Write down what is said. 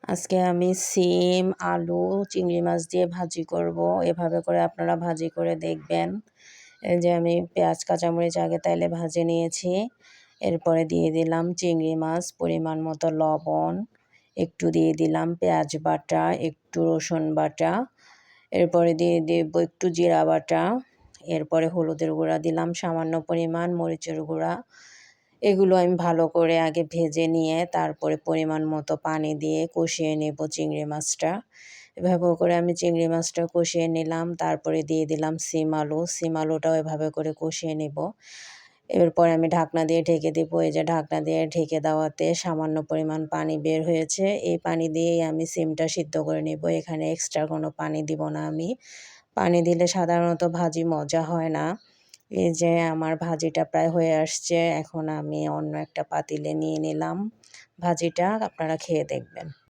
আজকে আমি সিম, আলু, চিংড়ি মাছ দিয়ে ভাজি করব। এভাবে করে আপনারা ভাজি করে দেখবেন। এই যে আমি পেঁয়াজ, কাঁচামরিচ আগে তেলে ভেজে নিয়েছি। এরপরে দিয়ে দিলাম চিংড়ি মাছ, পরিমাণ মতো লবণ, একটু দিয়ে দিলাম পেঁয়াজ বাটা, একটু রসুন বাটা, এরপরে দিয়ে দেব একটু জিরা বাটা, এরপরে হলুদের গুঁড়া দিলাম সামান্য পরিমাণ, মরিচের গুঁড়া। এগুলো আমি ভালো করে আগে ভেজে নিয়ে তারপরে পরিমাণ মতো পানি দিয়ে কষিয়ে নেব চিংড়ি মাছটা। এভাবে করে আমি চিংড়ি মাছটা কষিয়ে নিলাম। তারপরে দিয়ে দিলাম সিম আলু। সিম আলুটাও এভাবে করে কষিয়ে নেব। এরপরে আমি ঢাকনা দিয়ে ঢেকে দেব। এই যে ঢাকনা দিয়ে ঢেকে দেওয়াতে সামান্য পরিমাণ পানি বের হয়েছে। এই পানি দিয়েই আমি সিমটা সিদ্ধ করে নেব। এখানে এক্সট্রা কোনো পানি দিব না আমি। পানি দিলে সাধারণত ভাজি মজা হয় না। এই যে আমার ভাজিটা প্রায় হয়ে আসছে। এখন আমি অন্য একটা পাতিলে নিয়ে নিলাম ভাজিটা। আপনারা খেয়ে দেখবেন।